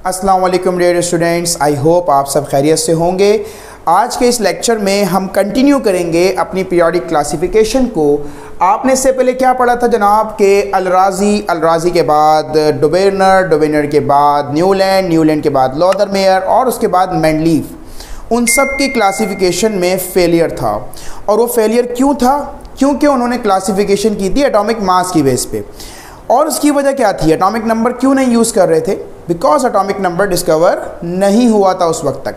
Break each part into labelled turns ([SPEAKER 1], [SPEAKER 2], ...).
[SPEAKER 1] अस्सलाम वालेकुम dear students, I hope आप सब खैरियत से होंगे। आज के इस लेक्चर में हम कंटिन्यू करेंगे अपनी पीरियोडिक क्लासिफिकेशन को। आपने इससे पहले क्या पढ़ा था जनाब के अलराजी के बाद डुबेनर के बाद न्यूलैंड के बाद लॉदरमेयर और उसके बाद मेंडलीफ। उन सब की क्लासिफिकेशन में फेलियर था। और वो फेलियर क्यों था? क्योंकि उन्होंने क्लासिफिकेशन की थी एटॉमिक मास की बेस पे। और उसकी वजह क्या थी? एटॉमिक नंबर क्यों नहीं यूज़ कर रहे थे? बिकॉज एटॉमिक नंबर डिस्कवर नहीं हुआ था उस वक्त तक।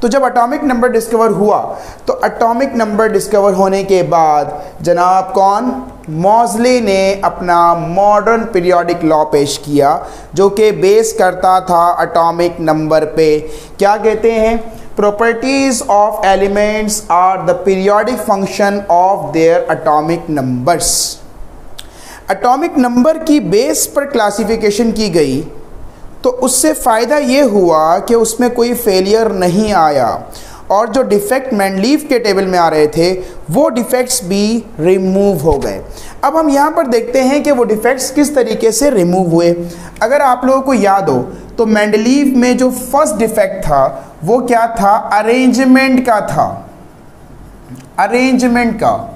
[SPEAKER 1] तो जब एटॉमिक नंबर डिस्कवर हुआ तो एटॉमिक नंबर डिस्कवर होने के बाद जनाब कौन? मॉज़ले ने अपना मॉडर्न पीरियोडिक लॉ पेश किया जो कि बेस करता था एटॉमिक नंबर पे। क्या कहते हैं? Properties of elements are the periodic function of their atomic numbers. Atomic number की बेस पर क्लासिफिकेशन की गई तो उससे फ़ायदा ये हुआ कि उसमें कोई फेलियर नहीं आया और जो डिफ़ेक्ट मेंडलीफ के टेबल में आ रहे थे वो डिफ़ेक्ट्स भी रिमूव हो गए। अब हम यहाँ पर देखते हैं कि वो डिफ़ेक्ट्स किस तरीके से रिमूव हुए। अगर आप लोगों को याद हो तो मेंडलीफ में जो फर्स्ट डिफ़ेक्ट था वो क्या था? अरेंजमेंट का था। अरेंजमेंट का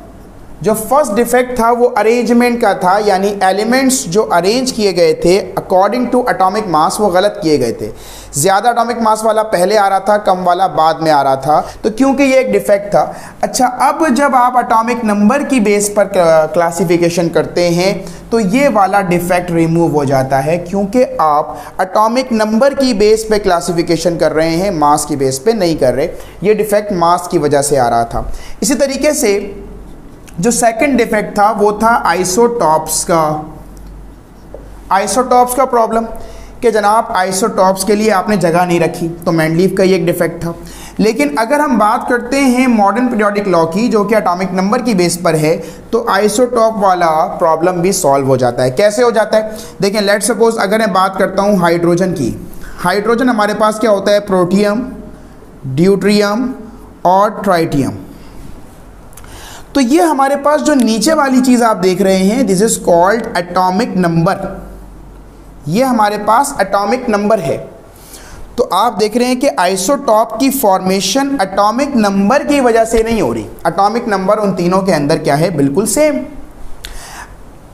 [SPEAKER 1] जो फर्स्ट डिफेक्ट था वो अरेंजमेंट का था, यानी एलिमेंट्स जो अरेंज किए गए थे अकॉर्डिंग टू एटॉमिक मास वो गलत किए गए थे। ज़्यादा एटॉमिक मास वाला पहले आ रहा था, कम वाला बाद में आ रहा था। तो क्योंकि ये एक डिफेक्ट था। अच्छा, अब जब आप एटॉमिक नंबर की बेस पर क्लासिफिकेशन करते हैं तो ये वाला डिफेक्ट रिमूव हो जाता है, क्योंकि आप एटॉमिक नंबर की बेस पे क्लासिफिकेशन कर रहे हैं, मास की बेस पे नहीं कर रहे। ये डिफेक्ट मास की वजह से आ रहा था। इसी तरीके से जो सेकंड डिफेक्ट था वो था आइसोटॉप्स का। आइसोटॉप्स का प्रॉब्लम कि जनाब आइसोटॉप्स के लिए आपने जगह नहीं रखी, तो मेंडलीफ का ये एक डिफेक्ट था। लेकिन अगर हम बात करते हैं मॉडर्न पीरियोडिक लॉ की जो कि एटॉमिक नंबर की बेस पर है, तो आइसोटॉप वाला प्रॉब्लम भी सॉल्व हो जाता है। कैसे हो जाता है? देखें, लेट सपोज अगर मैं बात करता हूँ हाइड्रोजन की। हाइड्रोजन हमारे पास क्या होता है? प्रोटियम, ड्यूट्रियम और ट्राइटियम। तो ये हमारे पास जो नीचे वाली चीज़ आप देख रहे हैं, this is called atomic number. ये हमारे पास एटॉमिक नंबर है। तो आप देख रहे हैं कि आइसोटॉप की फॉर्मेशन एटॉमिक नंबर की वजह से नहीं हो रही। एटॉमिक नंबर उन तीनों के अंदर क्या है? बिल्कुल सेम।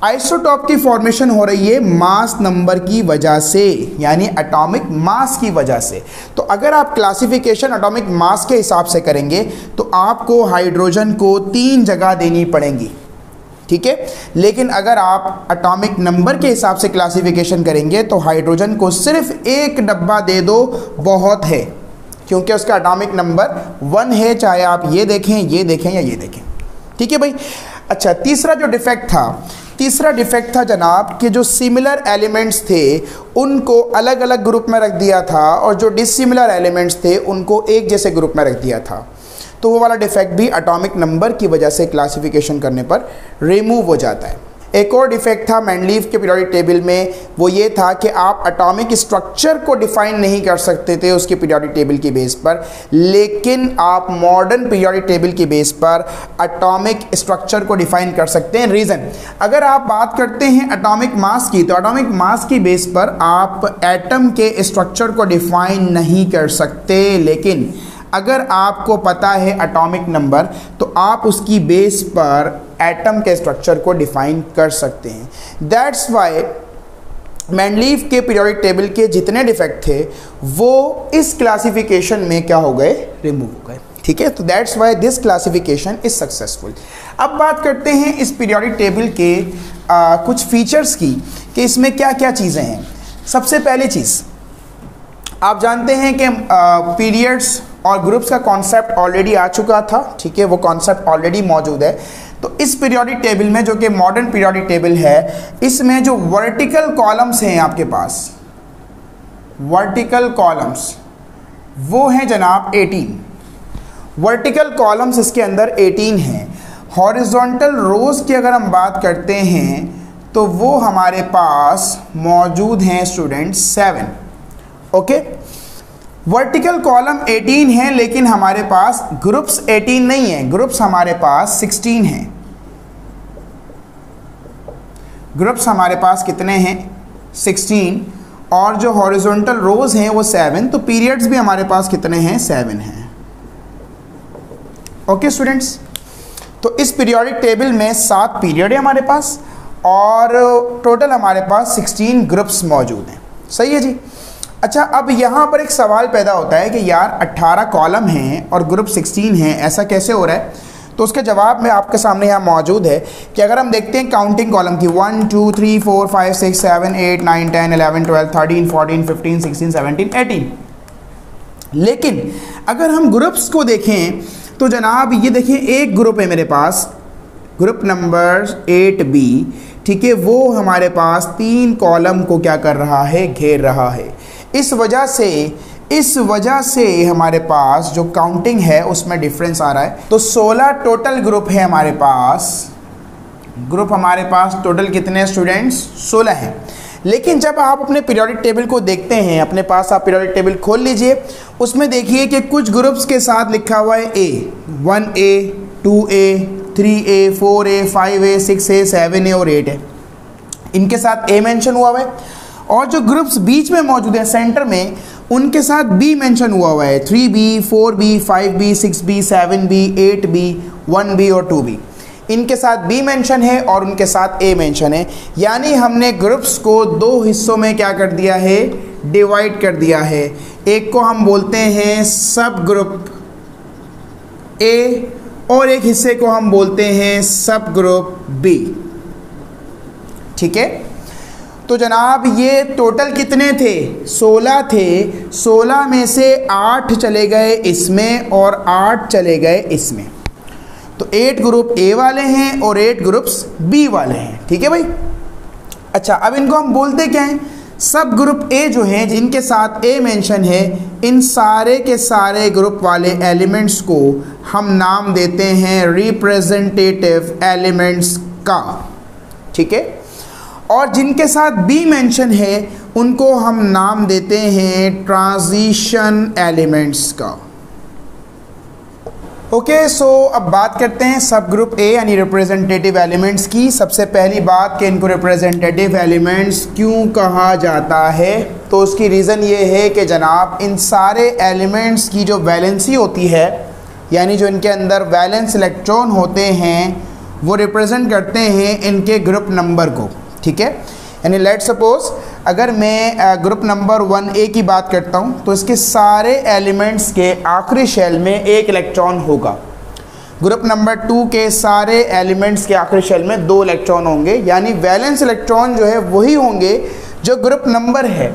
[SPEAKER 1] आइसोटॉप की फॉर्मेशन हो रही है मास नंबर की वजह से, यानी एटॉमिक मास की वजह से। तो अगर आप क्लासिफिकेशन एटॉमिक मास के हिसाब से करेंगे तो आपको हाइड्रोजन को 3 जगह देनी पड़ेंगी, ठीक है। लेकिन अगर आप एटॉमिक नंबर के हिसाब से क्लासिफिकेशन करेंगे तो हाइड्रोजन को सिर्फ 1 डब्बा दे दो, बहुत है, क्योंकि उसका एटॉमिक नंबर 1 है, चाहे आप ये देखें या ये देखें, ठीक है भाई। अच्छा, तीसरा डिफेक्ट था जनाब कि जो सिमिलर एलिमेंट्स थे उनको अलग अलग ग्रुप में रख दिया था और जो डिसिमिलर एलिमेंट्स थे उनको एक जैसे ग्रुप में रख दिया था। तो वो वाला डिफेक्ट भी एटॉमिक नंबर की वजह से क्लासिफिकेशन करने पर रिमूव हो जाता है। एक और डिफेक्ट था मेंडलीफ के पीरियोडिक टेबल में, वो ये था कि आप एटॉमिक स्ट्रक्चर को डिफाइन नहीं कर सकते थे उसके पीरियोडिक टेबल की बेस पर, लेकिन आप मॉडर्न पीरियोडिक टेबल की बेस पर एटॉमिक स्ट्रक्चर को डिफाइन कर सकते हैं। रीज़न, अगर आप बात करते हैं एटॉमिक मास की, तो एटॉमिक मास की बेस पर आप एटम के स्ट्रक्चर को डिफाइन नहीं कर सकते, लेकिन अगर आपको पता है एटॉमिक नंबर तो आप उसकी बेस पर एटम के स्ट्रक्चर को डिफाइन कर सकते हैं। दैट्स वाई मेंडलीफ के पीरियोडिक टेबल के जितने डिफेक्ट थे वो इस क्लासिफिकेशन में क्या हो गए? रिमूव हो गए, ठीक है। तो that's why this classification is successful. अब बात करते हैं इस पीरियोडिक टेबल के कुछ फीचर्स की कि इसमें क्या क्या चीज़ें हैं। सबसे पहली चीज़, आप जानते हैं कि पीरियड्स और ग्रुप्स का कॉन्सेप्ट ऑलरेडी आ चुका था, ठीक है, वो कॉन्सेप्ट ऑलरेडी मौजूद है। तो इस पीरियोडिक टेबल में जो कि मॉडर्न पीरियोडिक टेबल है, इसमें जो वर्टिकल कॉलम्स हैं आपके पास, वर्टिकल कॉलम्स वो हैं जनाब 18। वर्टिकल कॉलम्स इसके अंदर 18 हैं। हॉरिजॉन्टल रोज की अगर हम बात करते हैं तो वो हमारे पास मौजूद हैं स्टूडेंट 7, ओके। वर्टिकल कॉलम 18 है, लेकिन हमारे पास ग्रुप्स 18 नहीं है, ग्रुप्स हमारे पास 16 हैं। ग्रुप्स हमारे पास कितने हैं? 16। और जो हॉरिजॉन्टल रोज हैं वो 7, तो पीरियड्स भी हमारे पास कितने हैं? 7 हैं। ओके स्टूडेंट्स, तो इस पीरियोडिक टेबल में 7 पीरियड है हमारे पास और टोटल हमारे पास 16 ग्रुप्स मौजूद हैं। सही है जी। अच्छा, अब यहाँ पर एक सवाल पैदा होता है कि यार 18 कॉलम हैं और ग्रुप 16 हैं, ऐसा कैसे हो रहा है? तो उसके जवाब में आपके सामने यहाँ मौजूद है कि अगर हम देखते हैं काउंटिंग कॉलम की 1 2 3 4 5 6 7 8 9 10 11 12 13 14 15 16 17 18, लेकिन अगर हम ग्रुप्स को देखें तो जनाब ये देखिए एक ग्रुप है मेरे पास, ग्रुप नंबर 8B, ठीक है, वो हमारे पास 3 कॉलम को क्या कर रहा है? घेर रहा है। इस वजह से हमारे पास जो काउंटिंग है उसमें डिफरेंस आ रहा है। तो 16 टोटल ग्रुप है हमारे पास। ग्रुप हमारे पास टोटल कितने स्टूडेंट्स? 16 हैं। लेकिन जब आप अपने पीरियोडिक टेबल को देखते हैं, अपने पास आप पीरियोडिक टेबल खोल लीजिए, उसमें देखिए कि कुछ ग्रुप्स के साथ लिखा हुआ है A, 1A, 2A, 3A, 4A, 5A, 6A, 7A और 8 है, इनके साथ A मेंशन हुआ है। और जो ग्रुप्स बीच में मौजूद हैं सेंटर में, उनके साथ B मेंशन हुआ है, 3B, 4B, 5B, 6B, 7B, 8B, 1B और 2B, इनके साथ B मेंशन है और उनके साथ A मेंशन है। यानी हमने ग्रुप्स को 2 हिस्सों में क्या कर दिया है? डिवाइड कर दिया है। एक को हम बोलते हैं सब ग्रुप A और एक हिस्से को हम बोलते हैं सब ग्रुप B। ठीक है, तो जनाब ये टोटल कितने थे? 16 थे। 16 में से 8 चले गए इसमें और 8 चले गए इसमें, तो 8 ग्रुप A वाले हैं और 8 ग्रुप्स B वाले हैं। ठीक है भाई। अच्छा, अब इनको हम बोलते क्या हैं? सब ग्रुप A जो हैं, जिनके साथ A मेंशन है, इन सारे के सारे ग्रुप वाले एलिमेंट्स को हम नाम देते हैं रिप्रेजेंटेटिव एलिमेंट्स का। ठीक है, और जिनके साथ B मेंशन है उनको हम नाम देते हैं ट्रांजिशन एलिमेंट्स का। ओके, सो अब बात करते हैं सब ग्रुप A यानी रिप्रेजेंटेटिव एलिमेंट्स की। सबसे पहली बात कि इनको रिप्रेजेंटेटिव एलिमेंट्स क्यों कहा जाता है, तो उसकी रीज़न ये है कि जनाब इन सारे एलिमेंट्स की जो वैलेंसी होती है, यानी जो इनके अंदर वैलेंस इलेक्ट्रॉन होते हैं, वो रिप्रेजेंट करते हैं इनके ग्रुप नंबर को। ठीक है, यानी लेट सपोज अगर मैं ग्रुप नंबर 1A की बात करता हूँ तो इसके सारे एलिमेंट्स के आखिरी शेल में 1 इलेक्ट्रॉन होगा। ग्रुप नंबर 2 के सारे एलिमेंट्स के आखिरी शेल में 2 इलेक्ट्रॉन होंगे, यानी वैलेंस इलेक्ट्रॉन जो है वही होंगे जो ग्रुप नंबर है।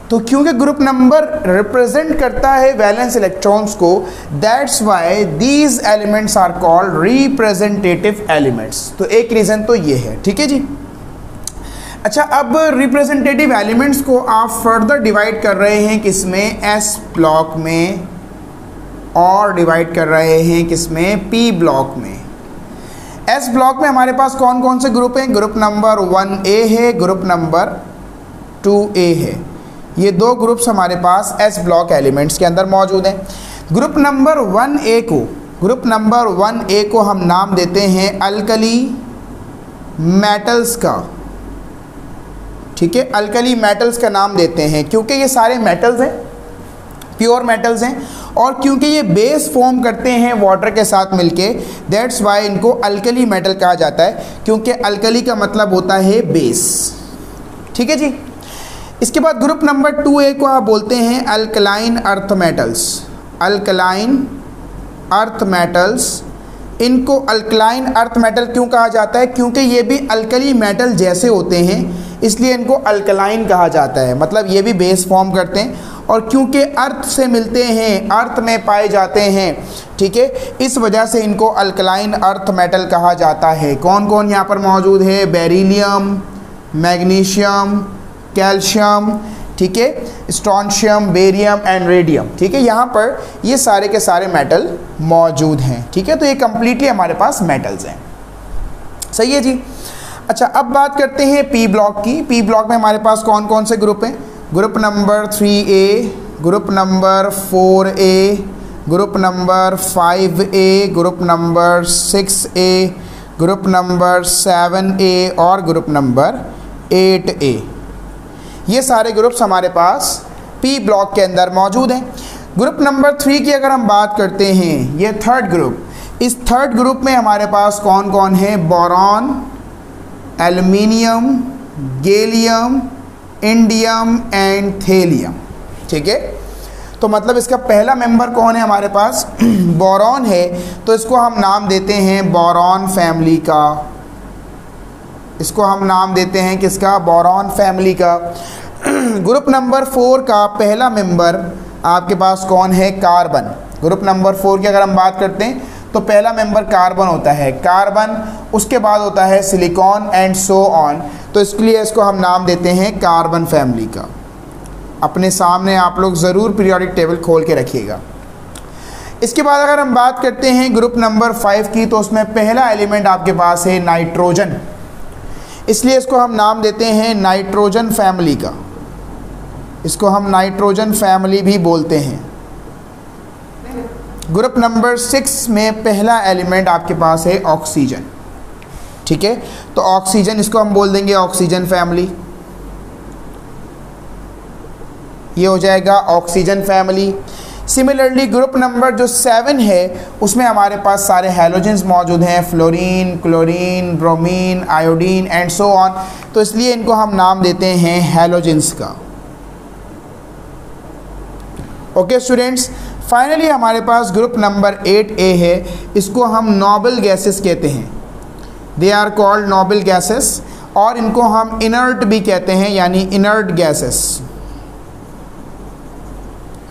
[SPEAKER 1] तो क्योंकि ग्रुप नंबर रिप्रेजेंट करता है वैलेंस इलेक्ट्रॉन्स को, that's why these elements are called representative elements. तो एक रीज़न तो ये है। ठीक है जी। अच्छा, अब रिप्रेजेंटेटिव एलिमेंट्स को आप फर्दर डिवाइड कर रहे हैं किसमें? S ब्लॉक में, और डिवाइड कर रहे हैं किसमें? P ब्लॉक में। S ब्लॉक में हमारे पास कौन कौन से ग्रुप हैं? ग्रुप नंबर 1A है, ग्रुप नंबर 2A है। ये 2 ग्रुप्स हमारे पास S ब्लॉक एलिमेंट्स के अंदर मौजूद हैं। ग्रुप नंबर 1A को हम नाम देते हैं अल्कली मेटल्स का। ठीक है, अल्कली मेटल्स का नाम देते हैं क्योंकि ये सारे मेटल्स हैं, प्योर मेटल्स हैं, और क्योंकि ये बेस फॉर्म करते हैं वाटर के साथ मिलके, दैट्स वाई इनको अल्कली मेटल कहा जाता है, क्योंकि अल्कली का मतलब होता है बेस। ठीक है जी। इसके बाद ग्रुप नंबर 2A को आप बोलते हैं alkaline earth metals. Alkaline earth metals, इनको अल्कलाइन अर्थ मेटल क्यों कहा जाता है? क्योंकि ये भी अल्कली मेटल जैसे होते हैं, इसलिए इनको अल्कलाइन कहा जाता है। मतलब ये भी बेस फॉर्म करते हैं, और क्योंकि अर्थ से मिलते हैं, अर्थ में पाए जाते हैं, ठीक है, इस वजह से इनको अल्कलाइन अर्थ मेटल कहा जाता है। कौन कौन यहाँ पर मौजूद है? बेरिलियम, मैग्नीशियम, कैल्शियम, ठीक है, स्ट्रोंशियम, बेरियम एंड रेडियम। ठीक है, यहाँ पर ये सारे के सारे मेटल मौजूद हैं। ठीक है, तो ये कंप्लीटली हमारे पास मेटल्स हैं। सही है जी। अच्छा, अब बात करते हैं P ब्लॉक की। P ब्लॉक में हमारे पास कौन कौन से ग्रुप हैं? Group number 3A, group number 4A, group number 5A, group number 6A, group number 7A और ग्रुप नंबर 8A। ये सारे ग्रुप्स हमारे पास पी ब्लॉक के अंदर मौजूद हैं। ग्रुप नंबर 3 की अगर हम बात करते हैं, ये थर्ड ग्रुप, इस थर्ड ग्रुप में हमारे पास कौन कौन है? Boron, aluminium, gallium, indium and thallium. ठीक है, तो मतलब इसका पहला मेंबर कौन है हमारे पास? बोरॉन है, तो इसको हम नाम देते हैं बोरॉन फैमिली का। इसको हम नाम देते हैं किसका? बोरॉन फैमिली का। ग्रुप नंबर 4 का पहला मेंबर आपके पास कौन है? कार्बन। ग्रुप नंबर 4 की अगर हम बात करते हैं तो पहला मेंबर कार्बन होता है, कार्बन, उसके बाद होता है सिलिकॉन एंड सो ऑन। तो इसके लिए इसको हम नाम देते हैं कार्बन फैमिली का। अपने सामने आप लोग ज़रूर पीरियोडिक टेबल खोल के रखिएगा। इसके बाद अगर हम बात करते हैं ग्रुप नंबर 5 की, तो उसमें पहला एलिमेंट आपके पास है नाइट्रोजन, इसलिए इसको हम नाम देते हैं नाइट्रोजन फैमिली का। इसको हम नाइट्रोजन फैमिली भी बोलते हैं। ग्रुप नंबर 6 में पहला एलिमेंट आपके पास है ऑक्सीजन। ठीक है, तो ऑक्सीजन, इसको हम बोल देंगे ऑक्सीजन फैमिली। ये हो जाएगा oxygen family. Similarly group number जो 7 है उसमें हमारे पास सारे हैलोजेंस मौजूद हैं, fluorine, chlorine, bromine, iodine and so on. तो इसलिए इनको हम नाम देते हैं हैलोजेंस का। ओके स्टूडेंट्स, फाइनली हमारे पास ग्रुप नंबर 8A है, इसको हम नोबल गैसेस कहते हैं। They are called noble gases, और इनको हम इनर्ट भी कहते हैं, यानी इनर्ट गैसेस।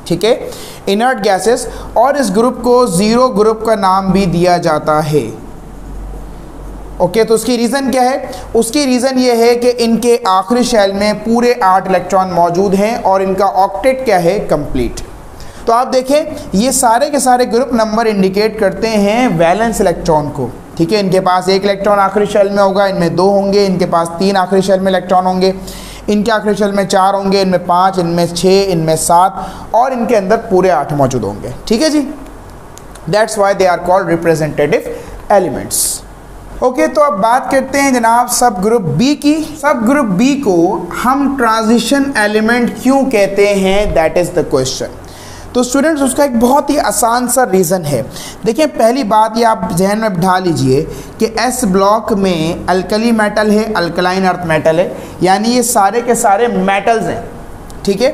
[SPEAKER 1] ठीक है, इनर्ट गैसेस। और इस ग्रुप को जीरो ग्रुप का नाम भी दिया जाता है। ओके, तो उसकी रीज़न क्या है? उसकी रीज़न ये है कि इनके आखिरी शेल में पूरे 8 इलेक्ट्रॉन मौजूद हैं और इनका ऑक्टेट क्या है? कंप्लीट। तो आप देखें, ये सारे के सारे ग्रुप नंबर इंडिकेट करते हैं वैलेंस इलेक्ट्रॉन को। ठीक है, इनके पास 1 इलेक्ट्रॉन आखिरी शेल में होगा, इनमें 2 होंगे, इनके पास 3 आखिरी शेल में इलेक्ट्रॉन होंगे, इनके आखिरी शेल में 4 होंगे, इनमें 5, इनमें 6, इनमें 7, और इनके अंदर पूरे 8 मौजूद होंगे। ठीक है जी, that's why they are called representative elements. Okay, तो अब बात करते हैं जनाब सब ग्रुप बी की। सब ग्रुप बी को हम ट्रांजिशन एलिमेंट क्यों कहते हैं? That is the question. तो स्टूडेंट्स, उसका एक बहुत ही आसान सा रीज़न है। देखिए, पहली बात ये आप जहन में बिठा लीजिए कि एस ब्लॉक में अल्कली मेटल है, अल्कलाइन अर्थ मेटल है, यानी ये सारे के सारे मेटल्स हैं। ठीक है,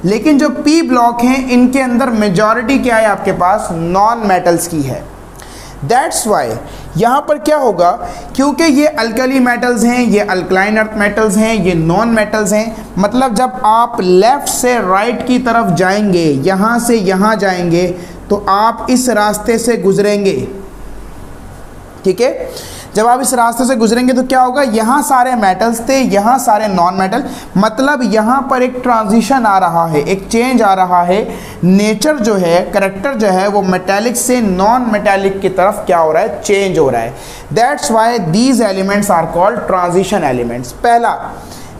[SPEAKER 1] लेकिन जो पी ब्लॉक हैं इनके अंदर मेजॉरिटी क्या है? आपके पास नॉन मेटल्स की है। दैट्स वाई यहाँ पर क्या होगा, क्योंकि ये अल्कली मेटल्स हैं, ये अल्कलाइन अर्थ मेटल्स हैं, ये नॉन मेटल्स हैं, मतलब जब आप लेफ़्ट से राइट की तरफ जाएंगे, यहाँ से यहाँ जाएंगे, तो आप इस रास्ते से गुजरेंगे। ठीक है, जब आप इस रास्ते से गुजरेंगे तो क्या होगा? यहाँ सारे मेटल्स थे, यहाँ सारे नॉन मेटल, मतलब यहाँ पर एक ट्रांजिशन आ रहा है, एक चेंज आ रहा है। नेचर जो है, करेक्टर जो है, वो मेटालिक से नॉन मेटालिक की तरफ क्या हो रहा है? चेंज हो रहा है। That's why these elements are called transition elements. पहला,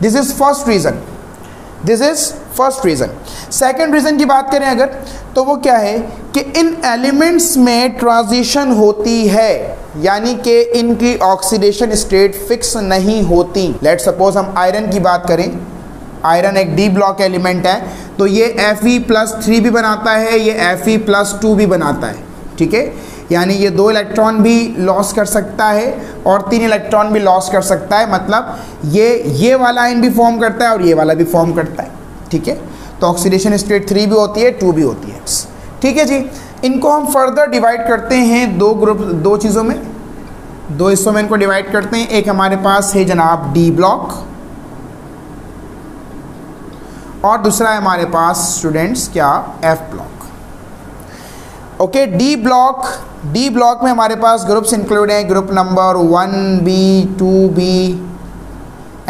[SPEAKER 1] this is first reason, this is first reason. Second reason की बात करें अगर, तो वो क्या है कि इन एलिमेंट्स में ट्रांजिशन होती है, यानी कि इनकी ऑक्सीडेशन स्टेट फिक्स नहीं होती। लेट सपोज हम आयरन की बात करें, आयरन एक डी ब्लॉक एलिमेंट है, तो ये Fe+3 भी बनाता है, ये Fe+2 भी बनाता है। ठीक है, यानी ये 2 इलेक्ट्रॉन भी लॉस कर सकता है और 3 इलेक्ट्रॉन भी लॉस कर सकता है, मतलब ये वाला आयन भी फॉर्म करता है और ये वाला भी फॉर्म करता है। ठीक है, तो ऑक्सीडेशन स्टेट 3 भी होती है, 2 भी होती है। ठीक है जी, इनको हम फर्दर डिवाइड करते हैं दो चीज़ों में, 2 हिस्सों में इनको डिवाइड करते हैं। एक हमारे पास है जनाब डी ब्लॉक, और दूसरा है हमारे पास स्टूडेंट्स क्या? F block. Okay, D block में हमारे पास ग्रुप्स इंक्लूड हैं, group number 1B, 2B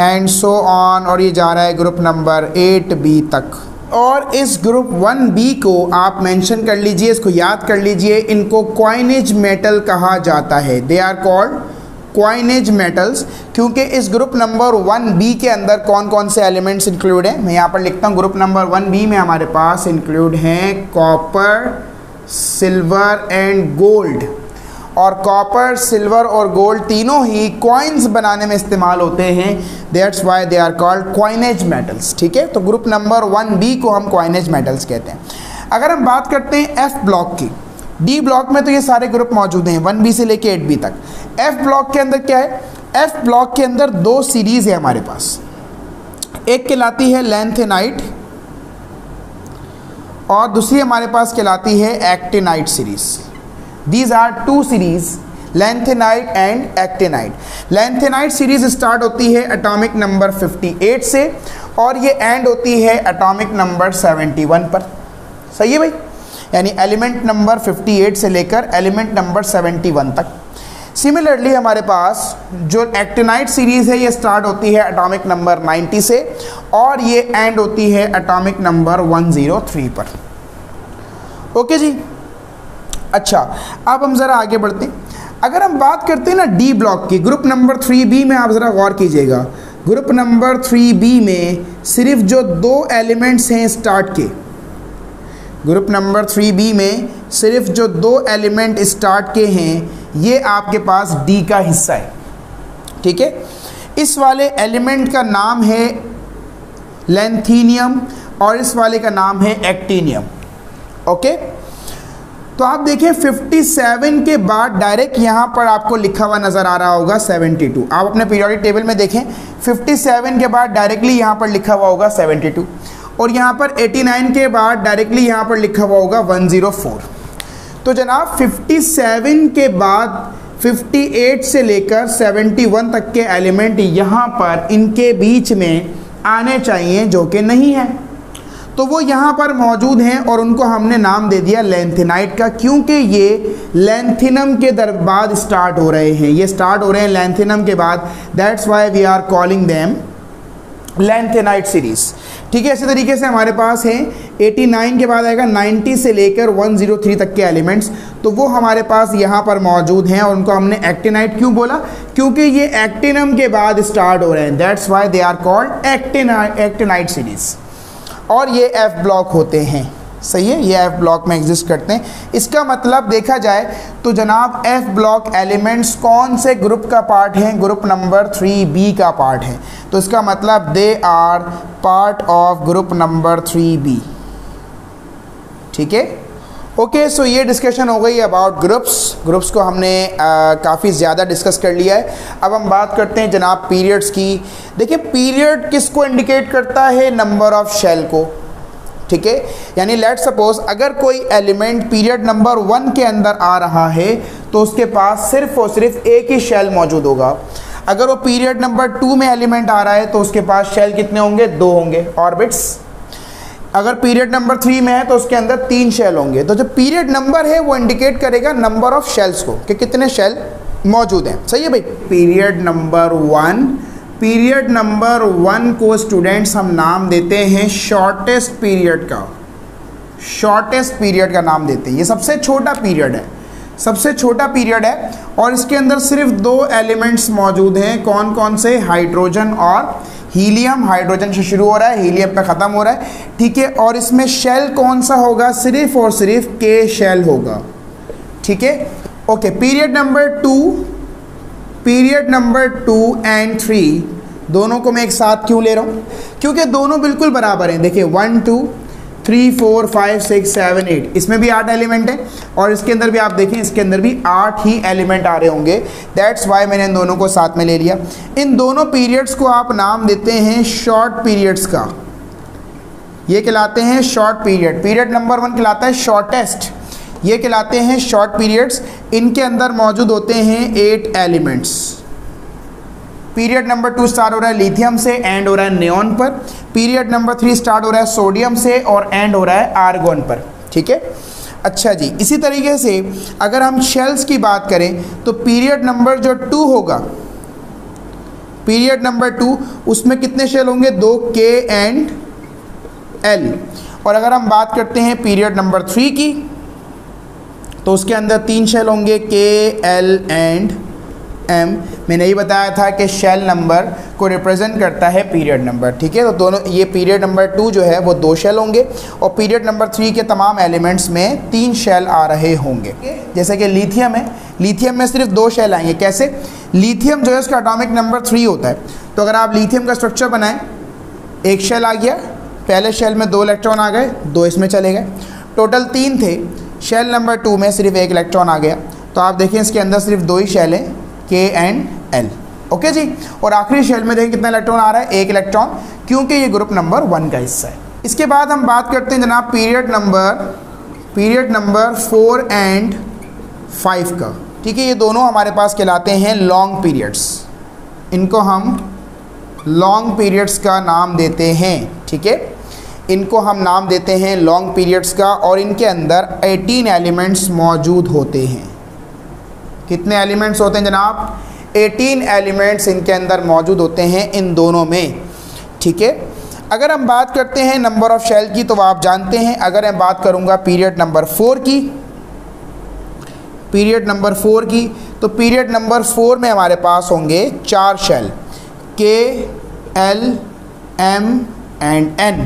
[SPEAKER 1] and so on, और ये जा रहा है ग्रुप नंबर 8B तक। और इस ग्रुप 1B को आप मेंशन कर लीजिए, इसको याद कर लीजिए, इनको क्वाइनेज मेटल कहा जाता है। They are called coinage metals, क्योंकि इस ग्रुप नंबर 1B के अंदर कौन कौन से एलिमेंट्स इंक्लूड हैं? मैं यहाँ पर लिखता हूँ, ग्रुप नंबर 1B में हमारे पास इंक्लूड हैं कॉपर, सिल्वर एंड गोल्ड। और कॉपर, सिल्वर और गोल्ड तीनों ही कॉइन्स बनाने में इस्तेमाल होते हैं, that's why they are called coinage metals. ठीक है, तो ग्रुप नंबर 1B को हम कॉइनेज मेटल्स कहते हैं। अगर हम बात करते हैं एफ ब्लॉक की, डी ब्लॉक में तो ये सारे ग्रुप मौजूद हैं 1B से लेके 8B तक। एफ ब्लॉक के अंदर क्या है, एफ ब्लॉक के अंदर 2 सीरीज है हमारे पास, एक कहलाती है लैंथेनाइट और दूसरी हमारे पास कहलाती है actinide series. These are 2 series, lanthanide and actinide. Lanthanide series start होती है एटॉमिक नंबर 58 से और ये एंड होती है एटॉमिक नंबर 71 पर। सही है भाई, यानी एलिमेंट नंबर 58 से लेकर एलिमेंट नंबर 71 तक। सिमिलरली हमारे पास जो एक्टिनाइट सीरीज़ है ये स्टार्ट होती है एटॉमिक नंबर 90 से और ये एंड होती है एटॉमिक नंबर 103 पर। ओके जी, अच्छा अब हम ज़रा आगे बढ़ते हैं। अगर हम बात करते हैं ना डी ब्लॉक की, ग्रुप नंबर 3B में आप ज़रा गौर कीजिएगा, ग्रुप नंबर 3B में सिर्फ जो 2 एलिमेंट्स हैं स्टार्ट के, ग्रुप नंबर 3B में सिर्फ जो 2 एलिमेंट स्टार्ट के हैं ये आपके पास डी का हिस्सा है। ठीक है, इस वाले एलिमेंट का नाम है लैंथीनियम और इस वाले का नाम है एक्टिनियम। ओके, तो आप देखें 57 के बाद डायरेक्ट यहाँ पर आपको लिखा हुआ नज़र आ रहा होगा 72। आप अपने पीरियोडिक टेबल में देखें 57 के बाद डायरेक्टली यहाँ पर लिखा हुआ होगा 72 और यहाँ पर 89 के बाद डायरेक्टली यहाँ पर लिखा हुआ होगा 104। तो जनाब 57 के बाद 58 से लेकर 71 तक के एलिमेंट यहाँ पर इनके बीच में आने चाहिए जो कि नहीं है, तो वो यहाँ पर मौजूद हैं और उनको हमने नाम दे दिया लैंथेनाइट का, क्योंकि ये लैंथिनम के बाद स्टार्ट हो रहे हैं, ये स्टार्ट हो रहे हैं लैंथिनम के बाद, that's why we are calling them lanthanide series. ठीक है, इसी तरीके से हमारे पास है 89 के बाद आएगा 90 से लेकर 103 तक के एलिमेंट्स, तो वो हमारे पास यहाँ पर मौजूद हैं और उनको हमने एक्टिनाइट क्यों बोला, क्योंकि ये एक्टिनम के बाद स्टार्ट हो रहे हैं, that's why they are called actinide series. और ये एफ ब्लॉक होते हैं। सही है, ये एफ ब्लॉक में एग्जिस्ट करते हैं। इसका मतलब देखा जाए तो जनाब एफ ब्लॉक एलिमेंट्स कौन से ग्रुप का पार्ट हैं, ग्रुप नंबर 3B का पार्ट है, तो इसका मतलब they are part of group number 3B। ठीक है, ओके, सो ये डिस्कशन हो गई अबाउट ग्रुप्स को हमने काफ़ी ज़्यादा डिस्कस कर लिया है। अब हम बात करते हैं जनाब पीरियड्स की। देखिए पीरियड किसको इंडिकेट करता है, नंबर ऑफ शेल को। ठीक है, यानी लेट सपोज अगर कोई एलिमेंट पीरियड नंबर 1 के अंदर आ रहा है तो उसके पास सिर्फ और सिर्फ एक ही शेल मौजूद होगा। अगर वो पीरियड नंबर 2 में एलिमेंट आ रहा है तो उसके पास शेल कितने होंगे, 2 होंगे ऑर्बिट्स। अगर पीरियड नंबर 3 में है तो उसके अंदर 3 शेल होंगे। तो जो पीरियड नंबर है वो इंडिकेट करेगा नंबर ऑफ शेल्स को, कि कितने शेल मौजूद हैं। सही है भाई, पीरियड नंबर 1 को स्टूडेंट्स हम नाम देते हैं शॉर्टेस्ट पीरियड का, शॉर्टेस्ट पीरियड का नाम देते हैं। ये सबसे छोटा पीरियड है, सबसे छोटा पीरियड है और इसके अंदर सिर्फ 2 एलिमेंट्स मौजूद हैं। कौन कौन से, हाइड्रोजन और हीलियम। हाइड्रोजन से शुरू हो रहा है, हीलियम पे ख़त्म हो रहा है। ठीक है, और इसमें शेल कौन सा होगा, सिर्फ और सिर्फ के शेल होगा। ठीक है, ओके। पीरियड नंबर 2 एंड 3 दोनों को मैं एक साथ क्यों ले रहा हूँ, क्योंकि दोनों बिल्कुल बराबर हैं। देखिए 1 2 3 4 5 6 7 8, इसमें भी 8 एलिमेंट हैं और इसके अंदर भी आप देखें, इसके अंदर भी 8 ही एलिमेंट आ रहे होंगे। दैट्स वाई मैंने इन दोनों को साथ में ले लिया। इन दोनों पीरियड्स को आप नाम देते हैं शॉर्ट पीरियड्स का, ये कहलाते हैं शॉर्ट पीरियड। पीरियड नंबर 1 कहलाता है शॉर्टेस्ट, ये कहलाते हैं शॉर्ट पीरियड्स। इनके अंदर मौजूद होते हैं 8 एलिमेंट्स। पीरियड नंबर 2 स्टार्ट हो रहा है लिथियम से, एंड हो रहा है नियॉन पर। पीरियड नंबर 3 स्टार्ट हो रहा है सोडियम से और एंड हो रहा है आर्गोन पर। ठीक है, अच्छा जी। इसी तरीके से अगर हम शेल्स की बात करें तो पीरियड नंबर जो 2 होगा, पीरियड नंबर 2 उसमें कितने शेल होंगे, 2 के एंड एल। और अगर हम बात करते हैं पीरियड नंबर 3 की तो उसके अंदर 3 शेल होंगे, के एल एंड एम। मैंने यही बताया था कि शेल नंबर को रिप्रेजेंट करता है पीरियड नंबर, ठीक है। तो दोनों ये पीरियड नंबर 2 जो है वो 2 शेल होंगे और पीरियड नंबर 3 के तमाम एलिमेंट्स में 3 शेल आ रहे होंगे। जैसे कि लिथियम है, लिथियम में सिर्फ 2 शेल आएंगे। कैसे? लिथियम जो है उसका एटॉमिक नंबर 3 होता है। तो अगर आप लिथियम का स्ट्रक्चर बनाएं, एक शेल आ गया, पहले शेल में 2 इलेक्ट्रॉन आ गए, 2 इसमें चले गए, टोटल 3 थे। शेल नंबर 2 में सिर्फ 1 इलेक्ट्रॉन आ गया। तो आप देखें इसके अंदर सिर्फ 2 ही शेल हैं, K एंड L, ओके जी। और आखिरी शेल में देखें कितना इलेक्ट्रॉन आ रहा है, 1 इलेक्ट्रॉन, क्योंकि ये ग्रुप नंबर 1 का हिस्सा है। इसके बाद हम बात करते हैं जनाब पीरियड नंबर 4 एंड 5 का, ठीक है। ये दोनों हमारे पास कहलाते हैं लॉन्ग पीरियड्स, इनको हम लॉन्ग पीरियड्स का नाम देते हैं, ठीक है। इनको हम नाम देते हैं लॉन्ग पीरियड्स का और इनके अंदर 18 एलिमेंट्स मौजूद होते हैं। कितने एलिमेंट्स होते हैं जनाब? 18 एलिमेंट्स इनके अंदर मौजूद होते हैं इन दोनों में, ठीक है। अगर हम बात करते हैं नंबर ऑफ शेल की तो आप जानते हैं, अगर मैं बात करूंगा पीरियड नंबर 4 की, तो पीरियड नंबर 4 में हमारे पास होंगे 4 shell, K, L, M and N।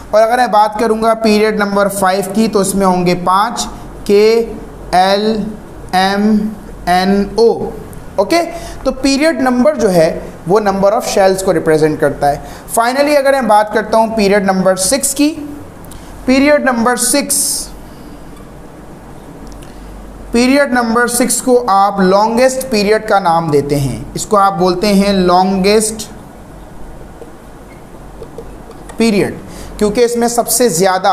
[SPEAKER 1] और अगर मैं बात करूंगा पीरियड नंबर 5 की तो इसमें होंगे 5, K, L, M, N, O, okay. तो पीरियड नंबर जो है वो नंबर ऑफ शेल्स को रिप्रेजेंट करता है। फाइनली अगर मैं बात करता हूं पीरियड नंबर 6 की, पीरियड नंबर 6 को आप लॉन्गेस्ट पीरियड का नाम देते हैं। इसको आप बोलते हैं लॉन्गेस्ट पीरियड, क्योंकि इसमें सबसे ज़्यादा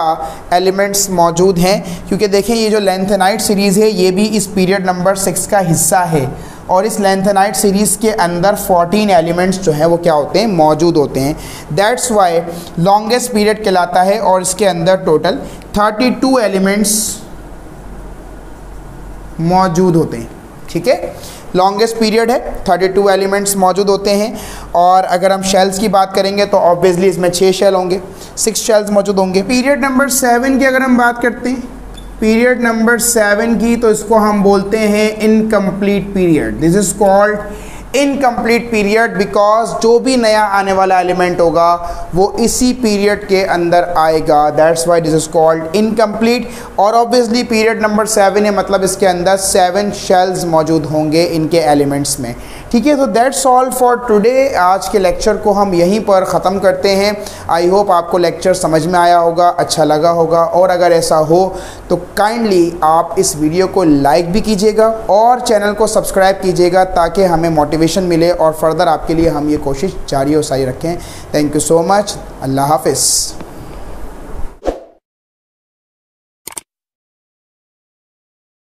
[SPEAKER 1] एलिमेंट्स मौजूद हैं। क्योंकि देखें ये जो लेंथेनाइट सीरीज़ है ये भी इस पीरियड नंबर 6 का हिस्सा है और इस लेंथेनाइट सीरीज़ के अंदर 14 एलिमेंट्स जो हैं वो क्या होते हैं, मौजूद होते हैं। दैट्स वाई लॉन्गेस्ट पीरियड कहलाता है और इसके अंदर टोटल 32 एलिमेंट्स मौजूद होते हैं, ठीक है। लॉन्गेस्ट पीरियड है, 32 एलिमेंट्स मौजूद होते हैं। और अगर हम शेल्स की बात करेंगे तो ऑब्वियसली इसमें 6 शेल होंगे, 6 शेल्स मौजूद होंगे। पीरियड नंबर 7 की अगर हम बात करते हैं, पीरियड नंबर 7 की, तो इसको हम बोलते हैं incomplete period. This is called incomplete period because जो भी नया आने वाला एलिमेंट होगा वो इसी पीरियड के अंदर आएगा। That's why this is called incomplete. और ऑब्वियसली पीरियड नंबर 7 है, मतलब इसके अंदर 7 शेल्स मौजूद होंगे इनके एलिमेंट्स में, ठीक है। तो दैट्स ऑल फॉर टुडे। आज के लेक्चर को हम यहीं पर ख़त्म करते हैं। आई होप आपको लेक्चर समझ में आया होगा, अच्छा लगा होगा। और अगर ऐसा हो तो काइंडली आप इस वीडियो को लाइक भी कीजिएगा और चैनल को सब्सक्राइब कीजिएगा ताकि हमें मोटिवेशन मिले और फर्दर आपके लिए हम ये कोशिश जारी और सारी रखें। Thank you so much. अल्लाह हाफिज़।